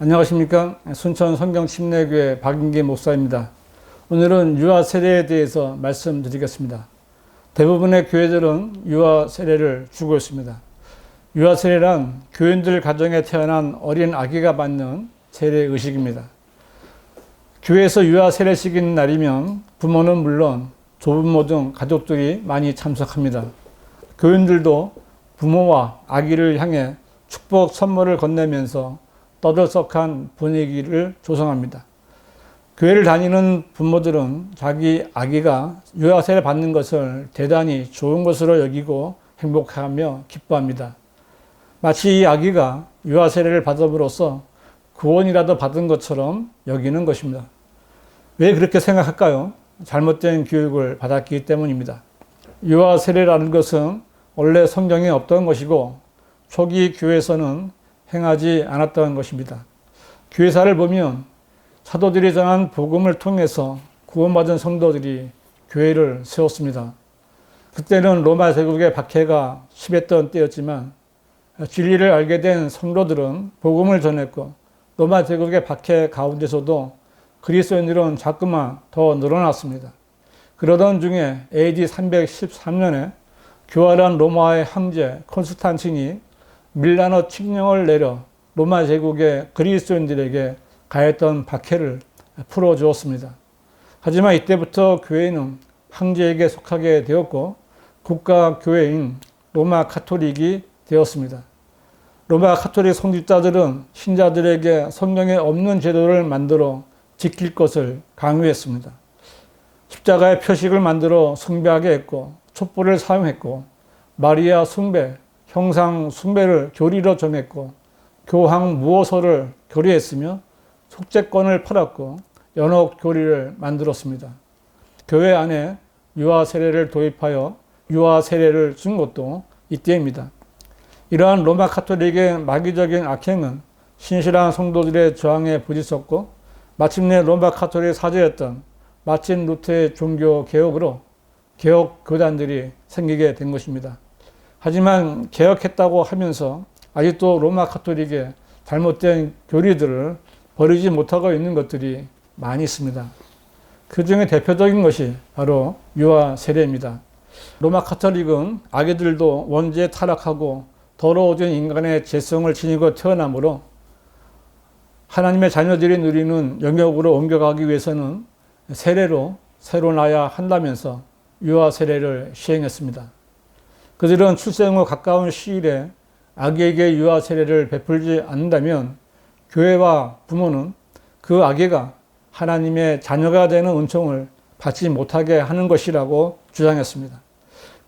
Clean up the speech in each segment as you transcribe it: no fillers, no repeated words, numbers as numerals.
안녕하십니까. 순천 성경침례교회 박인기 목사입니다. 오늘은 유아 세례에 대해서 말씀드리겠습니다. 대부분의 교회들은 유아 세례를 주고 있습니다. 유아 세례란 교인들 가정에 태어난 어린 아기가 받는 세례 의식입니다. 교회에서 유아 세례식 있는 날이면 부모는 물론 조부모 등 가족들이 많이 참석합니다. 교인들도 부모와 아기를 향해 축복 선물을 건네면서 떠들썩한 분위기를 조성합니다. 교회를 다니는 부모들은 자기 아기가 유아 세례 받는 것을 대단히 좋은 것으로 여기고 행복하며 기뻐합니다. 마치 이 아기가 유아 세례를 받음으로써 구원이라도 받은 것처럼 여기는 것입니다. 왜 그렇게 생각할까요? 잘못된 교육을 받았기 때문입니다. 유아 세례라는 것은 원래 성경에 없던 것이고 초기 교회에서는 행하지 않았던 것입니다. 교회사를 보면 사도들이 전한 복음을 통해서 구원받은 성도들이 교회를 세웠습니다. 그때는 로마 제국의 박해가 심했던 때였지만 진리를 알게 된 성도들은 복음을 전했고 로마 제국의 박해 가운데서도 그리스도인들은 자꾸만 더 늘어났습니다. 그러던 중에 AD 313년에 교활한 로마의 황제 콘스탄틴이 밀라노 칙령을 내려 로마 제국의 그리스도인들에게 가했던 박해를 풀어주었습니다. 하지만 이때부터 교회는 황제에게 속하게 되었고 국가 교회인 로마 카톨릭이 되었습니다. 로마 카톨릭 성직자들은 신자들에게 성경에 없는 제도를 만들어 지킬 것을 강요했습니다. 십자가의 표식을 만들어 숭배하게 했고 촛불을 사용했고 마리아 숭배, 형상 숭배를 교리로 정했고 교황 무호서를 교리했으며 속죄권을 팔았고 연옥 교리를 만들었습니다. 교회 안에 유아 세례를 도입하여 유아 세례를 준 것도 이때입니다. 이러한 로마 카톨릭의 마귀적인 악행은 신실한 성도들의 저항에 부딪혔고 마침내 로마 카톨릭 사제였던 마틴 루터의 종교 개혁으로 개혁 교단들이 생기게 된 것입니다. 하지만 개혁했다고 하면서 아직도 로마 카톨릭의 잘못된 교리들을 버리지 못하고 있는 것들이 많이 있습니다. 그 중에 대표적인 것이 바로 유아 세례입니다. 로마 카톨릭은 아기들도 원죄에 타락하고 더러워진 인간의 죄성을 지니고 태어나므로 하나님의 자녀들이 누리는 영역으로 옮겨가기 위해서는 세례로 새로 나야 한다면서 유아 세례를 시행했습니다. 그들은 출생 후 가까운 시일에 아기에게 유아 세례를 베풀지 않는다면 교회와 부모는 그 아기가 하나님의 자녀가 되는 은총을 받지 못하게 하는 것이라고 주장했습니다.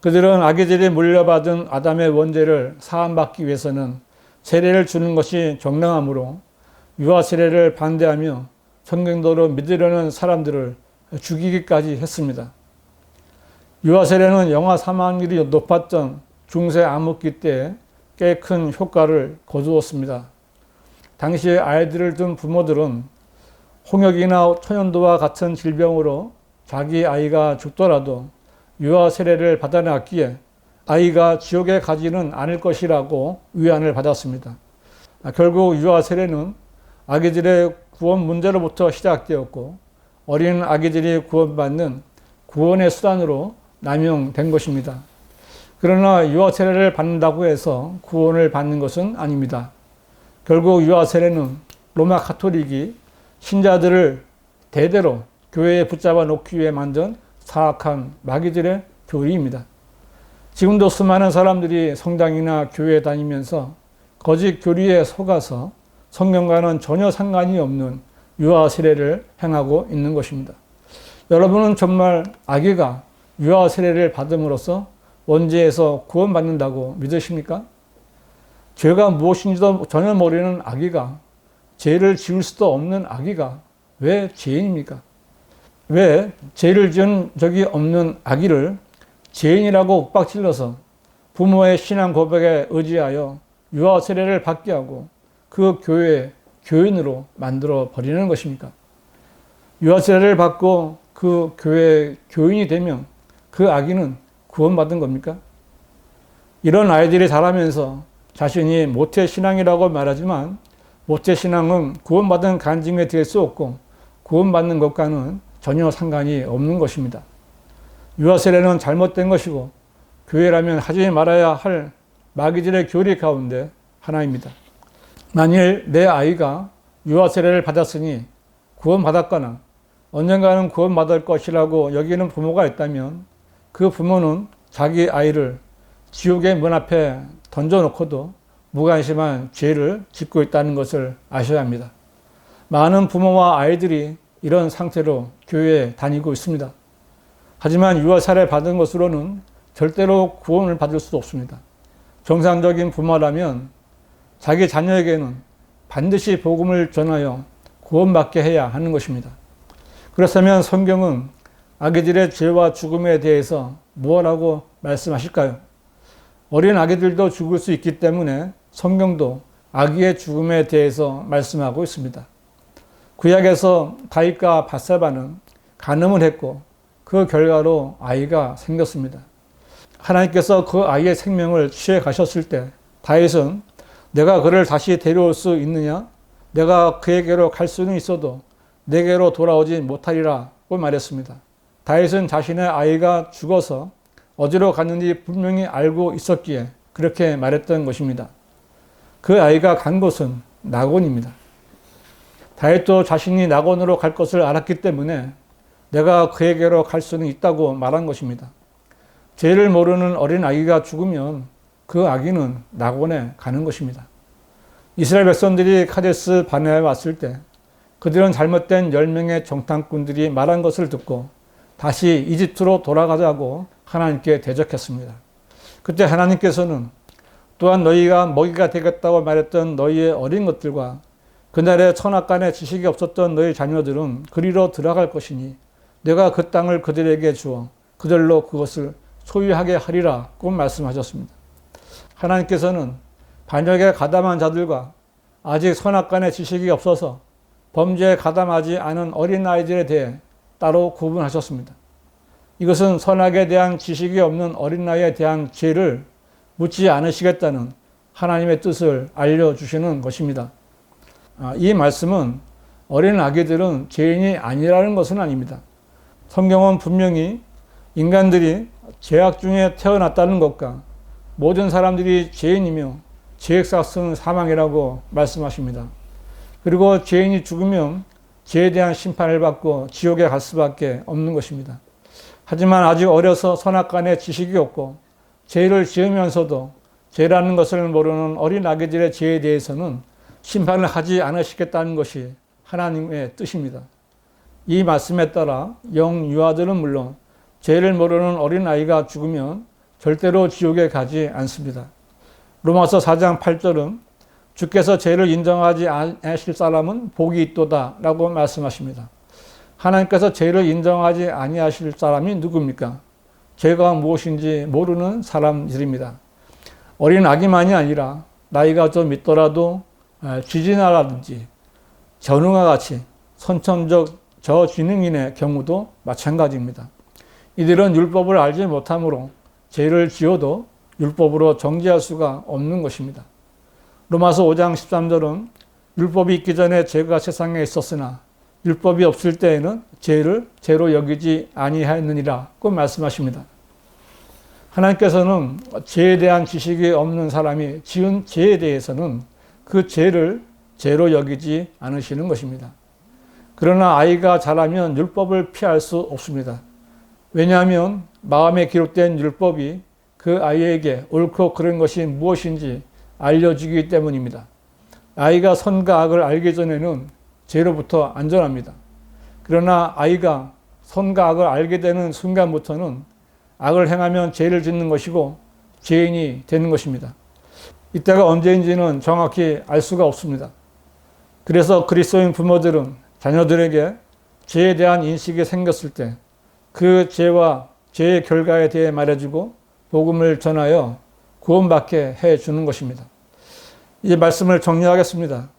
그들은 아기들이 물려받은 아담의 원죄를 사함받기 위해서는 세례를 주는 것이 정당하므로 유아 세례를 반대하며 성경대로 믿으려는 사람들을 죽이기까지 했습니다. 유아 세례는 영아 사망률이 높았던 중세 암흑기 때에 꽤 큰 효과를 거두었습니다. 당시에 아이들을 둔 부모들은 홍역이나 천연두와 같은 질병으로 자기 아이가 죽더라도 유아 세례를 받아놨기에 아이가 지옥에 가지는 않을 것이라고 위안을 받았습니다. 결국 유아 세례는 아기들의 구원 문제로부터 시작되었고 어린 아기들이 구원받는 구원의 수단으로 남용된 것입니다. 그러나 유아 세례를 받는다고 해서 구원을 받는 것은 아닙니다. 결국 유아 세례는 로마 카톨릭이 신자들을 대대로 교회에 붙잡아 놓기 위해 만든 사악한 마귀들의 교리입니다. 지금도 수많은 사람들이 성당이나 교회에 다니면서 거짓 교리에 속아서 성경과는 전혀 상관이 없는 유아 세례를 행하고 있는 것입니다. 여러분은 정말 아기가 유아 세례를 받음으로써 원죄에서 구원받는다고 믿으십니까? 죄가 무엇인지도 전혀 모르는 아기가, 죄를 지을 수도 없는 아기가 왜 죄인입니까? 왜 죄를 지은 적이 없는 아기를 죄인이라고 윽박질러서 부모의 신앙 고백에 의지하여 유아 세례를 받게 하고 그 교회의 교인으로 만들어 버리는 것입니까? 유아 세례를 받고 그 교회의 교인이 되면 그 아기는 구원받은 겁니까? 이런 아이들이 자라면서 자신이 모태신앙이라고 말하지만 모태신앙은 구원받은 간증에 될 수 없고 구원받는 것과는 전혀 상관이 없는 것입니다. 유아세례는 잘못된 것이고 교회라면 하지 말아야 할 마귀들의 교리 가운데 하나입니다. 만일 내 아이가 유아세례를 받았으니 구원받았거나 언젠가는 구원받을 것이라고 여기는 부모가 있다면 그 부모는 자기 아이를 지옥의 문 앞에 던져놓고도 무관심한 죄를 짓고 있다는 것을 아셔야 합니다. 많은 부모와 아이들이 이런 상태로 교회에 다니고 있습니다. 하지만 유아세례 받은 것으로는 절대로 구원을 받을 수 없습니다. 정상적인 부모라면 자기 자녀에게는 반드시 복음을 전하여 구원받게 해야 하는 것입니다. 그렇다면 성경은 아기들의 죄와 죽음에 대해서 무엇라고 말씀하실까요? 어린 아기들도 죽을 수 있기 때문에 성경도 아기의 죽음에 대해서 말씀하고 있습니다. 구약에서 다윗과 밧세바는 간음을 했고 그 결과로 아이가 생겼습니다. 하나님께서 그 아이의 생명을 취해 가셨을 때 다윗은 내가 그를 다시 데려올 수 있느냐? 내가 그에게로 갈 수는 있어도 내게로 돌아오지 못하리라고 말했습니다. 다윗은 자신의 아이가 죽어서 어디로 갔는지 분명히 알고 있었기에 그렇게 말했던 것입니다. 그 아이가 간 곳은 낙원입니다. 다윗도 자신이 낙원으로 갈 것을 알았기 때문에 내가 그에게로 갈 수는 있다고 말한 것입니다. 죄를 모르는 어린 아기가 죽으면 그 아기는 낙원에 가는 것입니다. 이스라엘 백성들이 카데스 바네아에 왔을 때 그들은 잘못된 10명의 정탐꾼들이 말한 것을 듣고 다시 이집트로 돌아가자고 하나님께 대적했습니다. 그때 하나님께서는 또한 너희가 먹이가 되겠다고 말했던 너희의 어린 것들과 그날의 선악간에 지식이 없었던 너희 자녀들은 그리로 들어갈 것이니 내가 그 땅을 그들에게 주어 그들로 그것을 소유하게 하리라고 말씀하셨습니다. 하나님께서는 반역에 가담한 자들과 아직 선악간에 지식이 없어서 범죄에 가담하지 않은 어린아이들에 대해 따로 구분하셨습니다. 이것은 선악에 대한 지식이 없는 어린아이에 대한 죄를 묻지 않으시겠다는 하나님의 뜻을 알려주시는 것입니다. 이 말씀은 어린 아기들은 죄인이 아니라는 것은 아닙니다. 성경은 분명히 인간들이 죄악 중에 태어났다는 것과 모든 사람들이 죄인이며 죄의 삭은 사망이라고 말씀하십니다. 그리고 죄인이 죽으면 죄에 대한 심판을 받고 지옥에 갈 수밖에 없는 것입니다. 하지만 아직 어려서 선악간에 지식이 없고 죄를 지으면서도 죄라는 것을 모르는 어린 아기들의 죄에 대해서는 심판을 하지 않으시겠다는 것이 하나님의 뜻입니다. 이 말씀에 따라 영유아들은 물론 죄를 모르는 어린 아이가 죽으면 절대로 지옥에 가지 않습니다. 로마서 4장 8절은 주께서 죄를 인정하지 않으실 사람은 복이 있도다 라고 말씀하십니다. 하나님께서 죄를 인정하지 아니하실 사람이 누굽니까? 죄가 무엇인지 모르는 사람들입니다. 어린 아기만이 아니라 나이가 좀 있더라도 쥐지나라든지 전응과 같이 선천적 저지능인의 경우도 마찬가지입니다. 이들은 율법을 알지 못하므로 죄를 지어도 율법으로 정죄할 수가 없는 것입니다. 로마서 5장 13절은 율법이 있기 전에 죄가 세상에 있었으나 율법이 없을 때에는 죄를 죄로 여기지 아니하였느니라고 말씀하십니다. 하나님께서는 죄에 대한 지식이 없는 사람이 지은 죄에 대해서는 그 죄를 죄로 여기지 않으시는 것입니다. 그러나 아이가 자라면 율법을 피할 수 없습니다. 왜냐하면 마음에 기록된 율법이 그 아이에게 옳고 그른 것이 무엇인지 알려주기 때문입니다. 아이가 선과 악을 알기 전에는 죄로부터 안전합니다. 그러나 아이가 선과 악을 알게 되는 순간부터는 악을 행하면 죄를 짓는 것이고 죄인이 되는 것입니다. 이때가 언제인지는 정확히 알 수가 없습니다. 그래서 그리스도인 부모들은 자녀들에게 죄에 대한 인식이 생겼을 때 그 죄와 죄의 결과에 대해 말해주고 복음을 전하여 구원받게 해주는 것입니다. 이 말씀을 정리하겠습니다.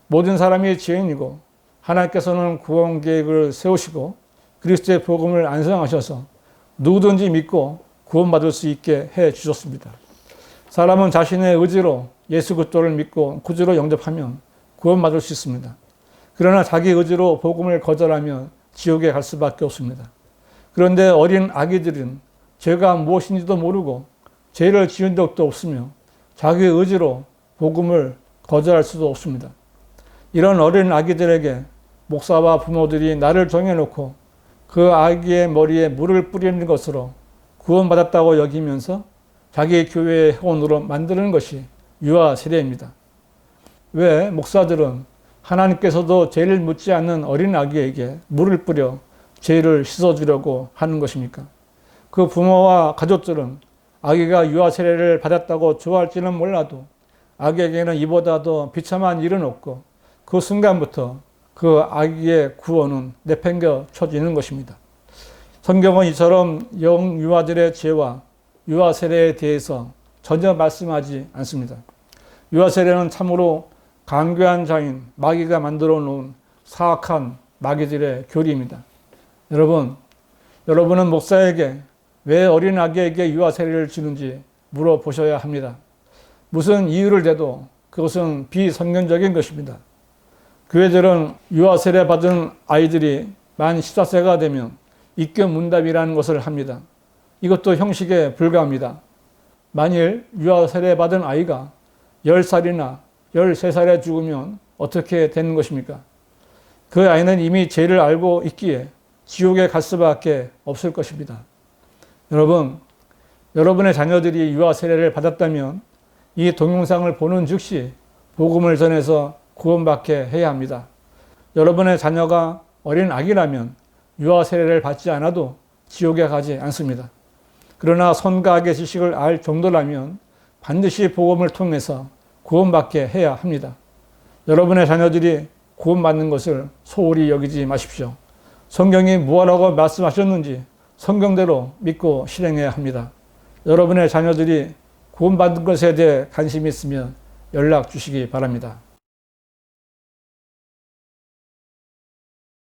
모든 사람이 죄인이고 하나님께서는 구원 계획을 세우시고 그리스도의 복음을 안성하셔서 누구든지 믿고 구원받을 수 있게 해주셨습니다. 사람은 자신의 의지로 예수 그리스도를 믿고 구주로 영접하면 구원받을 수 있습니다. 그러나 자기 의지로 복음을 거절하면 지옥에 갈 수밖에 없습니다. 그런데 어린 아기들은 죄가 무엇인지도 모르고 죄를 지은 적도 없으며 자기 의지로 복음을 거절할 수도 없습니다. 이런 어린 아기들에게 목사와 부모들이 날을 정해놓고 그 아기의 머리에 물을 뿌리는 것으로 구원받았다고 여기면서 자기 교회의 회원으로 만드는 것이 유아 세례입니다. 왜 목사들은 하나님께서도 죄를 묻지 않는 어린 아기에게 물을 뿌려 죄를 씻어주려고 하는 것입니까? 그 부모와 가족들은 아기가 유아 세례를 받았다고 좋아할지는 몰라도 아기에게는 이보다 더 비참한 일은 없고 그 순간부터 그 아기의 구원은 내팽겨쳐지는 것입니다. 성경은 이처럼 영유아들의 죄와 유아 세례에 대해서 전혀 말씀하지 않습니다. 유아 세례는 참으로 간교한 자인 마귀가 만들어 놓은 사악한 마귀들의 교리입니다. 여러분은 목사에게 왜 어린 아기에게 유아 세례를 주는지 물어보셔야 합니다. 무슨 이유를 대도 그것은 비성경적인 것입니다. 교회들은 유아 세례 받은 아이들이 만 14세가 되면 입교문답이라는 것을 합니다. 이것도 형식에 불과합니다. 만일 유아 세례 받은 아이가 10살이나 13살에 죽으면 어떻게 되는 것입니까? 그 아이는 이미 죄를 알고 있기에 지옥에 갈 수밖에 없을 것입니다. 여러분의 자녀들이 유아 세례를 받았다면 이 동영상을 보는 즉시 복음을 전해서 구원받게 해야 합니다. 여러분의 자녀가 어린 아기라면 유아 세례를 받지 않아도 지옥에 가지 않습니다. 그러나 선과 악의 지식을 알 정도라면 반드시 복음을 통해서 구원받게 해야 합니다. 여러분의 자녀들이 구원받는 것을 소홀히 여기지 마십시오. 성경이 무엇라고 말씀하셨는지 성경대로 믿고 실행해야 합니다. 여러분의 자녀들이 구원받는 것에 대해 관심이 있으면 연락 주시기 바랍니다.